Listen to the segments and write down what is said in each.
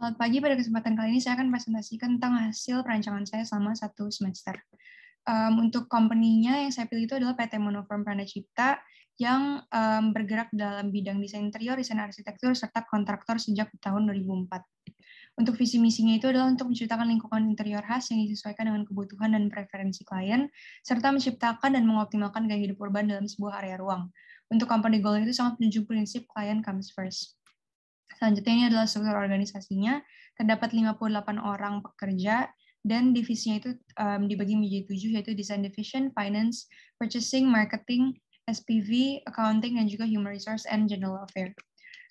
Selamat pagi, pada kesempatan kali ini saya akan presentasikan tentang hasil perancangan saya selama 1 semester. Untuk company-nya yang saya pilih itu adalah PT Monoform Pranacipta yang bergerak dalam bidang desain interior, desain arsitektur, serta kontraktor sejak tahun 2004. Untuk visi misinya itu adalah untuk menciptakan lingkungan interior khas yang disesuaikan dengan kebutuhan dan preferensi klien, serta menciptakan dan mengoptimalkan gaya hidup urban dalam sebuah area ruang. Untuk company goal itu sangat menunjuk prinsip client comes first. Selanjutnya ini adalah struktur organisasinya, terdapat 58 orang pekerja, dan divisinya itu dibagi menjadi 7, yaitu Design Division, Finance, Purchasing, Marketing, SPV, Accounting, dan juga Human Resource and General Affairs.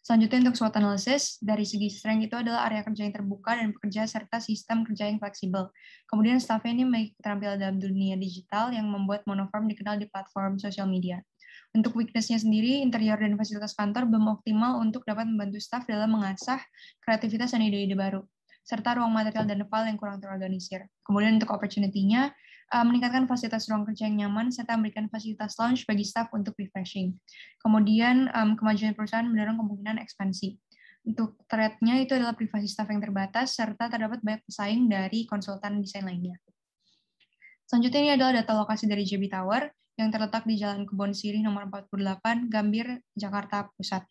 Selanjutnya untuk SWOT analysis, dari segi strength itu adalah area kerja yang terbuka dan pekerja serta sistem kerja yang fleksibel. Kemudian staffnya ini memiliki keterampilan dalam dunia digital yang membuat Monoform dikenal di platform sosial media. Untuk weakness-nya sendiri, interior dan fasilitas kantor belum optimal untuk dapat membantu staf dalam mengasah kreativitas dan ide-ide baru, serta ruang material dan file yang kurang terorganisir. Kemudian untuk opportunity-nya, meningkatkan fasilitas ruang kerja yang nyaman, serta memberikan fasilitas lounge bagi staf untuk refreshing. Kemudian, kemajuan perusahaan mendorong kemungkinan ekspansi. Untuk threat-nya itu adalah privasi staf yang terbatas, serta terdapat banyak pesaing dari konsultan desain lainnya. Selanjutnya ini adalah data lokasi dari JB Tower yang terletak di Jalan Kebon Sirih nomor 48, Gambir, Jakarta Pusat.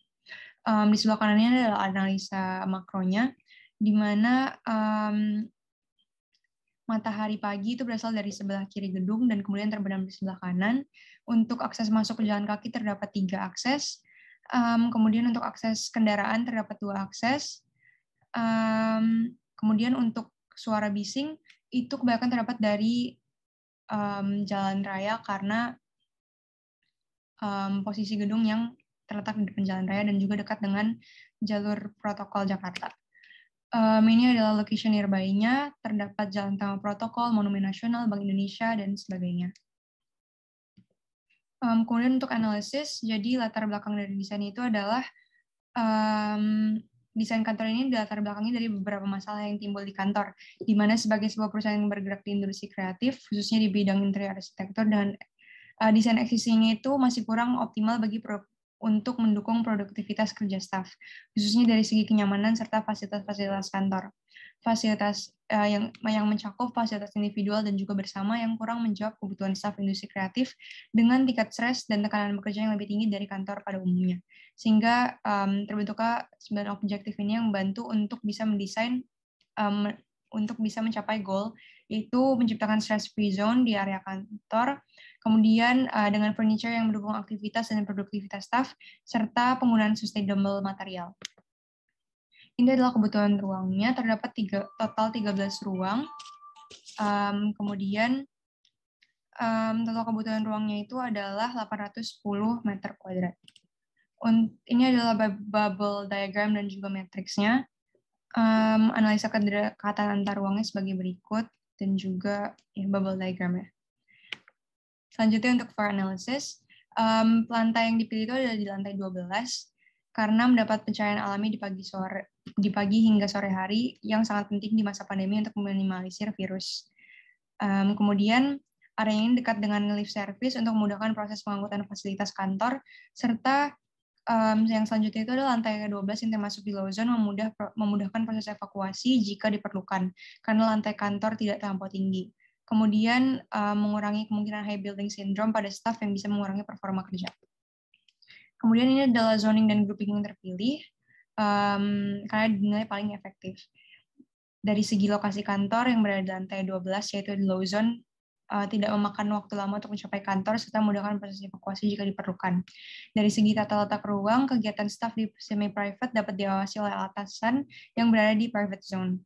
Di sebelah kanannya adalah analisa makronya, di mana matahari pagi itu berasal dari sebelah kiri gedung dan kemudian terbenam di sebelah kanan. Untuk akses masuk ke jalan kaki terdapat 3 akses. Kemudian untuk akses kendaraan terdapat 2 akses. Kemudian untuk suara bising itu kebanyakan terdapat dari jalan raya karena posisi gedung yang terletak di depan jalan raya dan juga dekat dengan jalur protokol Jakarta. Ini adalah location nearby-nya, terdapat Jalan Utama Protokol, Monumen Nasional, Bank Indonesia, dan sebagainya. Kemudian untuk analisis, jadi latar belakang dari desain itu adalah desain kantor ini latar belakangnya dari beberapa masalah yang timbul di kantor, di mana sebagai sebuah perusahaan yang bergerak di industri kreatif, khususnya di bidang interior arsitektur dan desain existing-nya itu masih kurang optimal untuk mendukung produktivitas kerja staf, khususnya dari segi kenyamanan serta fasilitas-fasilitas kantor. Fasilitas yang mencakup fasilitas individual dan juga bersama yang kurang menjawab kebutuhan staf industri kreatif dengan tingkat stres dan tekanan bekerja yang lebih tinggi dari kantor pada umumnya. Sehingga terbentuklah 9 objektif ini yang membantu untuk bisa mendesain untuk bisa mencapai goal, yaitu menciptakan stress-free zone di area kantor, kemudian dengan furniture yang mendukung aktivitas dan produktivitas staff, serta penggunaan sustainable material. Ini adalah kebutuhan ruangnya, terdapat total 13 ruang, kemudian total kebutuhan ruangnya itu adalah 810 meter kuadrat. Ini adalah bubble diagram dan juga matriksnya. Analisa kedekatan antar ruangnya sebagai berikut, dan juga bubble diagramnya. Selanjutnya untuk floor analysis, lantai yang dipilih itu adalah di lantai 12, karena mendapat pencahayaan alami di pagi hingga sore hari yang sangat penting di masa pandemi untuk meminimalisir virus. Kemudian, area ini dekat dengan lift service untuk memudahkan proses pengangkutan fasilitas kantor, serta yang selanjutnya itu adalah lantai ke-12 yang termasuk di low zone memudahkan proses evakuasi jika diperlukan, karena lantai kantor tidak terlampau tinggi. Kemudian mengurangi kemungkinan high building syndrome pada staff yang bisa mengurangi performa kerja. Kemudian ini adalah zoning dan grouping yang terpilih, karena dinilai paling efektif. Dari segi lokasi kantor yang berada di lantai 12, yaitu di low zone, tidak memakan waktu lama untuk mencapai kantor, serta memudahkan proses evakuasi jika diperlukan. Dari segi tata letak ruang, kegiatan staf di semi-private dapat diawasi oleh atasan yang berada di private zone.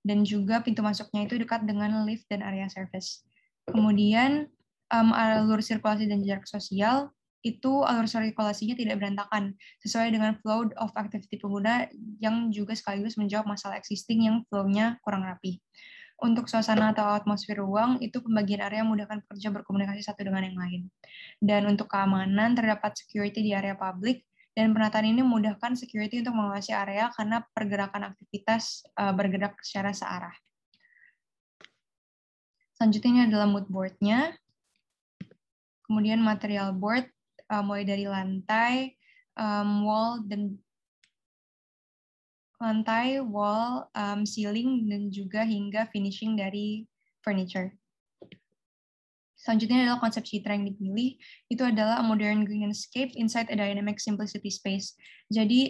Dan juga pintu masuknya itu dekat dengan lift dan area service. Kemudian, alur sirkulasi dan jarak sosial, itu alur sirkulasinya tidak berantakan, sesuai dengan flow of activity pengguna yang juga sekaligus menjawab masalah existing yang flow-nya kurang rapi. Untuk suasana atau atmosfer ruang, itu pembagian area memudahkan pekerja berkomunikasi satu dengan yang lain. Dan untuk keamanan, terdapat security di area publik, dan penataan ini memudahkan security untuk mengawasi area karena pergerakan aktivitas bergerak secara searah. Selanjutnya ini adalah mood board-nya. Kemudian material board, mulai dari lantai, wall, dan lantai, wall, ceiling, dan juga hingga finishing dari furniture. Selanjutnya adalah konsep citra yang dipilih, itu adalah a modern green landscape inside a dynamic simplicity space. Jadi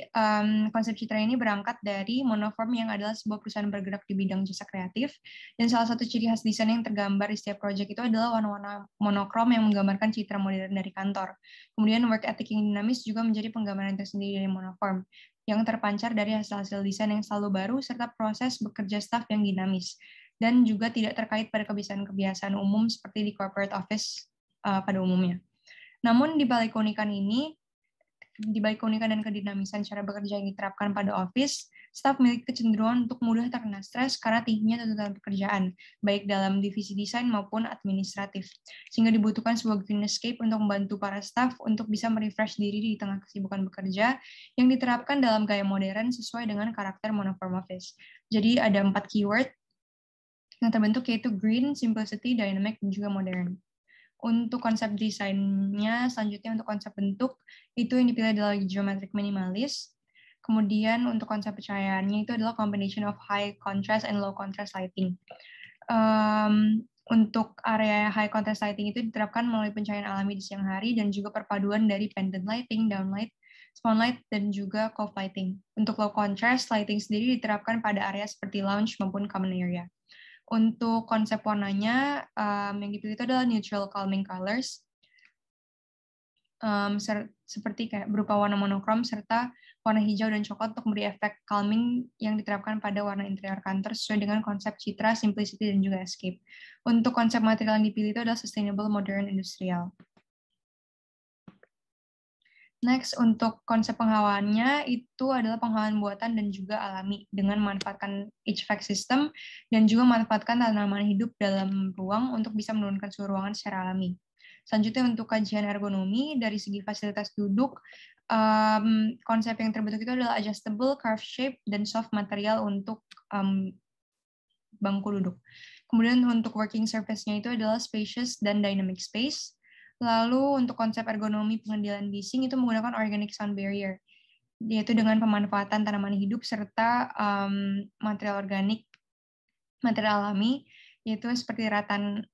konsep citra ini berangkat dari Monoform yang adalah sebuah perusahaan bergerak di bidang jasa kreatif, dan salah satu ciri khas desain yang tergambar di setiap proyek itu adalah warna-warna monokrom yang menggambarkan citra modern dari kantor. Kemudian work ethic yang dinamis juga menjadi penggambaran tersendiri dari Monoform, yang terpancar dari hasil-hasil desain yang selalu baru, serta proses bekerja staf yang dinamis, dan juga tidak terkait pada kebiasaan-kebiasaan umum seperti di corporate office pada umumnya. Namun di balik keunikan dan kedinamisan cara bekerja yang diterapkan pada office, staf memiliki kecenderungan untuk mudah terkena stres karena tingginya tuntutan pekerjaan, baik dalam divisi desain maupun administratif. Sehingga dibutuhkan sebuah green escape untuk membantu para staf untuk bisa merefresh diri di tengah kesibukan bekerja yang diterapkan dalam gaya modern sesuai dengan karakter Monoform office. Jadi ada 4 keyword yang terbentuk, yaitu green, simplicity, dynamic, dan juga modern. Untuk konsep desainnya, selanjutnya untuk konsep bentuk, itu yang dipilih adalah geometric minimalis. Kemudian untuk konsep pencahayaannya itu adalah combination of high contrast and low contrast lighting. Untuk area high contrast lighting itu diterapkan melalui pencahayaan alami di siang hari dan juga perpaduan dari pendant lighting, downlight, spotlight, dan juga cove lighting. Untuk low contrast lighting sendiri diterapkan pada area seperti lounge maupun common area. Untuk konsep warnanya, yang dipilih itu adalah neutral calming colors, seperti kayak berupa warna monokrom serta warna hijau dan coklat untuk memberi efek calming yang diterapkan pada warna interior kantor sesuai dengan konsep citra, simplicity, dan juga escape. Untuk konsep material yang dipilih itu adalah sustainable, modern, industrial. Next, untuk konsep penghawaannya itu adalah penghawaan buatan dan juga alami dengan memanfaatkan HVAC system dan juga memanfaatkan tanaman hidup dalam ruang untuk bisa menurunkan suhu ruangan secara alami. Selanjutnya untuk kajian ergonomi dari segi fasilitas duduk, konsep yang terbentuk itu adalah adjustable, curve shape, dan soft material untuk bangku duduk. Kemudian untuk working surface-nya itu adalah spacious dan dynamic space. Lalu untuk konsep ergonomi pengendalian bising itu menggunakan organic sound barrier, yaitu dengan pemanfaatan tanaman hidup serta material organik, material alami, yaitu seperti ratan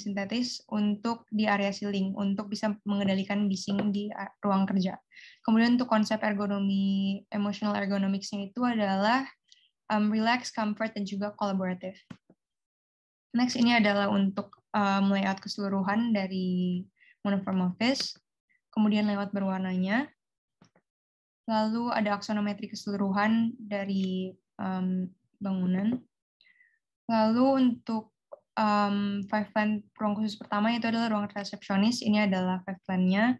sintetis untuk di area ceiling, untuk bisa mengendalikan bising di ruang kerja. Kemudian untuk konsep ergonomi, emotional ergonomics-nya itu adalah relax, comfort, dan juga collaborative. Next, ini adalah untuk layout keseluruhan dari Monoform office, kemudian layout berwarnanya, lalu ada aksonometri keseluruhan dari bangunan, lalu untuk five plan ruang khusus pertama itu adalah ruang resepsionis. Ini adalah five plan-nya.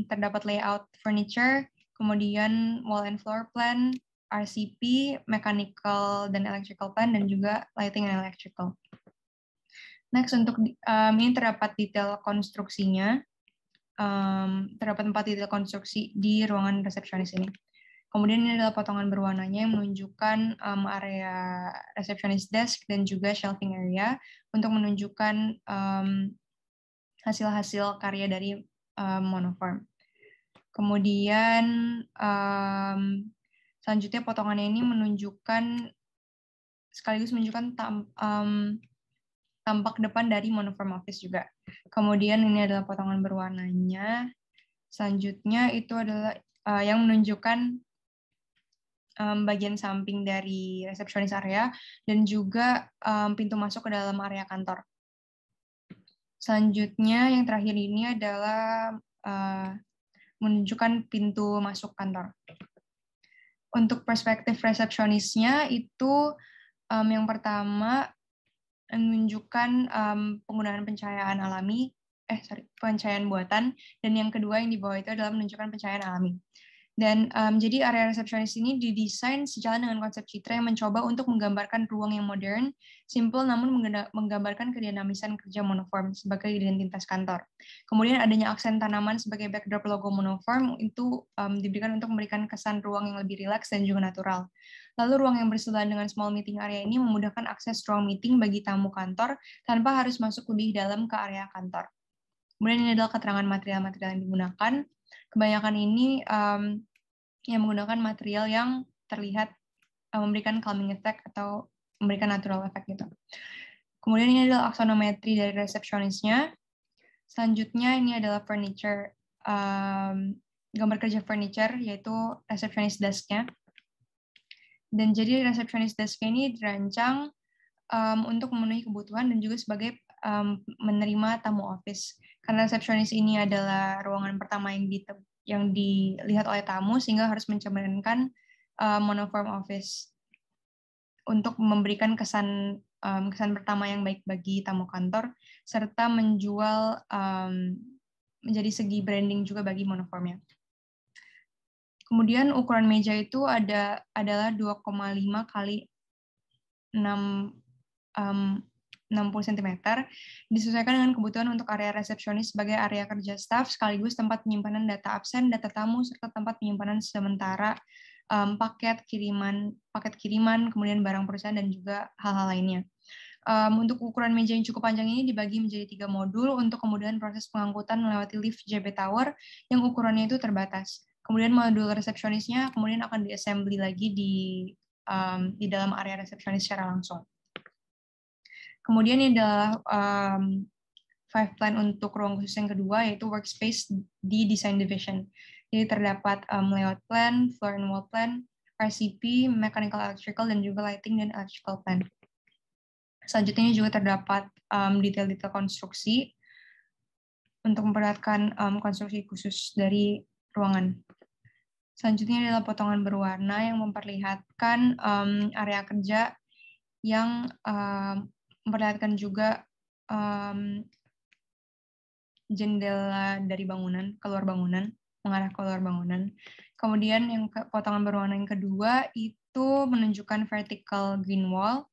Terdapat layout furniture, kemudian wall and floor plan, RCP, mechanical dan electrical plan, dan juga lighting and electrical. Next, untuk ini terdapat detail konstruksinya. Terdapat 4 detail konstruksi di ruangan resepsionis ini. Kemudian ini adalah potongan berwarnanya yang menunjukkan area resepsionis desk dan juga shelving area untuk menunjukkan hasil-hasil karya dari Monoform. Kemudian selanjutnya potongannya ini sekaligus menunjukkan tampak depan dari Monoform office juga. Kemudian ini adalah potongan berwarnanya. Selanjutnya itu adalah yang menunjukkan bagian samping dari resepsionis area dan juga pintu masuk ke dalam area kantor. Selanjutnya yang terakhir ini adalah menunjukkan pintu masuk kantor. Untuk perspektif resepsionisnya itu yang pertama menunjukkan penggunaan pencahayaan pencahayaan buatan, dan yang kedua yang di bawah itu adalah menunjukkan pencahayaan alami. Dan jadi area resepsionis ini didesain sejalan dengan konsep citra yang mencoba untuk menggambarkan ruang yang modern, simple namun menggambarkan kedinamisan kerja Monoform sebagai identitas kantor. Kemudian adanya aksen tanaman sebagai backdrop logo Monoform itu diberikan untuk memberikan kesan ruang yang lebih rileks dan juga natural. Lalu ruang yang bersebelahan dengan small meeting area ini memudahkan akses ruang meeting bagi tamu kantor tanpa harus masuk lebih dalam ke area kantor. Kemudian ini adalah keterangan material-material yang digunakan. Kebanyakan ini yang menggunakan material yang terlihat memberikan calming effect atau memberikan natural effect gitu. Kemudian ini adalah aksonometri dari resepsionisnya. Selanjutnya ini adalah furniture, gambar kerja furniture, yaitu receptionist desk-nya. Dan jadi receptionist desk-nya ini dirancang untuk memenuhi kebutuhan dan juga sebagai menerima tamu office. Karena resepsionis ini adalah ruangan pertama yang dilihat oleh tamu, sehingga harus mencerminkan monoform office untuk memberikan kesan pertama yang baik bagi tamu kantor, serta menjual menjadi segi branding juga bagi monoformnya. Kemudian ukuran meja itu adalah 2,5 kali 60 cm, disesuaikan dengan kebutuhan untuk area resepsionis sebagai area kerja staf, sekaligus tempat penyimpanan data absen, data tamu, serta tempat penyimpanan sementara paket kiriman, kemudian barang perusahaan, dan juga hal-hal lainnya. Untuk ukuran meja yang cukup panjang ini dibagi menjadi 3 modul untuk kemudahan proses pengangkutan melewati lift JB Tower yang ukurannya itu terbatas. Kemudian modul resepsionisnya kemudian akan diassembly lagi di dalam area resepsionis secara langsung. Kemudian ini adalah 5 plan untuk ruang khusus yang kedua, yaitu workspace di design division. Jadi terdapat layout plan, floor and wall plan, RCP, mechanical electrical, dan juga lighting dan electrical plan. Selanjutnya juga terdapat detail-detail konstruksi untuk memperlihatkan konstruksi khusus dari ruangan. Selanjutnya adalah potongan berwarna yang memperlihatkan area kerja yang memperlihatkan juga jendela dari bangunan, mengarah keluar bangunan. Kemudian potongan berwarna yang kedua itu menunjukkan vertical green wall.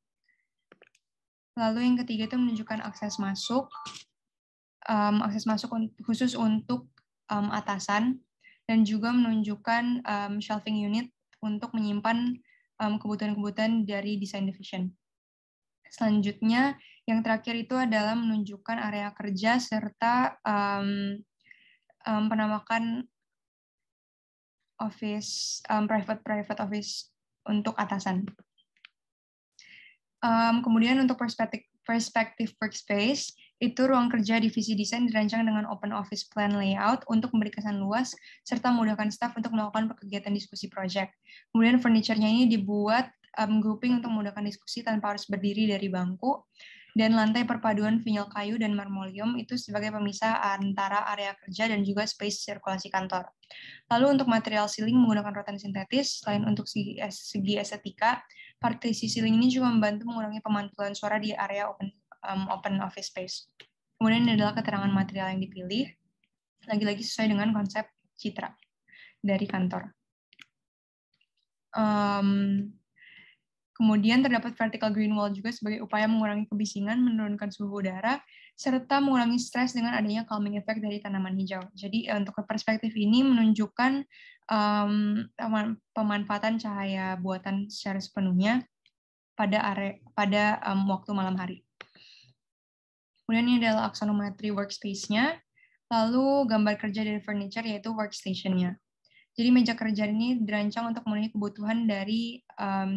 Lalu yang ketiga itu menunjukkan akses masuk khusus untuk atasan, dan juga menunjukkan shelving unit untuk menyimpan kebutuhan-kebutuhan dari design division. Selanjutnya, yang terakhir itu adalah menunjukkan area kerja serta penamakan office, private office untuk atasan. Kemudian untuk perspektif workspace, itu ruang kerja divisi desain dirancang dengan open office plan layout untuk memberi kesan luas, serta memudahkan staf untuk melakukan kegiatan diskusi project. Kemudian furniture-nya ini dibuat grouping untuk memudahkan diskusi tanpa harus berdiri dari bangku, dan lantai perpaduan vinyl kayu dan marmolium itu sebagai pemisah antara area kerja dan juga space sirkulasi kantor. Lalu untuk material ceiling menggunakan rotan sintetis, selain untuk segi estetika, partisi ceiling ini juga membantu mengurangi pemantulan suara di area open office space. Kemudian ini adalah keterangan material yang dipilih, lagi-lagi sesuai dengan konsep citra dari kantor. Kemudian terdapat vertical green wall juga sebagai upaya mengurangi kebisingan, menurunkan suhu udara, serta mengurangi stres dengan adanya calming effect dari tanaman hijau. Jadi untuk perspektif ini menunjukkan pemanfaatan cahaya buatan secara sepenuhnya pada waktu malam hari. Kemudian ini adalah aksonometri workspace-nya, lalu gambar kerja dari furniture yaitu workstation-nya. Jadi meja kerja ini dirancang untuk memenuhi kebutuhan dari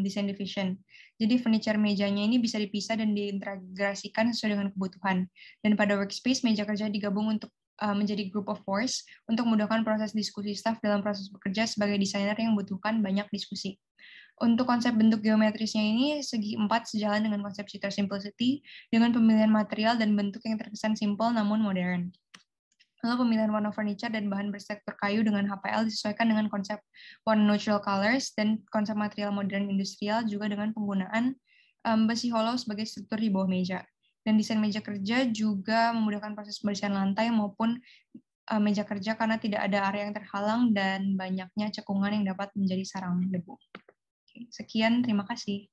design division. Jadi furniture mejanya ini bisa dipisah dan diintegrasikan sesuai dengan kebutuhan. Dan pada workspace, meja kerja digabung untuk menjadi group of fours untuk memudahkan proses diskusi staf dalam proses bekerja sebagai desainer yang membutuhkan banyak diskusi. Untuk konsep bentuk geometrisnya ini, segi 4 sejalan dengan konsep citra simplicity dengan pemilihan material dan bentuk yang terkesan simpel namun modern. Lalu pemilihan warna furniture dan bahan berstruktur kayu dengan HPL disesuaikan dengan konsep warna neutral colors dan konsep material modern industrial juga dengan penggunaan besi hollow sebagai struktur di bawah meja. Dan desain meja kerja juga memudahkan proses pembersihan lantai maupun meja kerja karena tidak ada area yang terhalang dan banyaknya cekungan yang dapat menjadi sarang debu. Oke, sekian, terima kasih.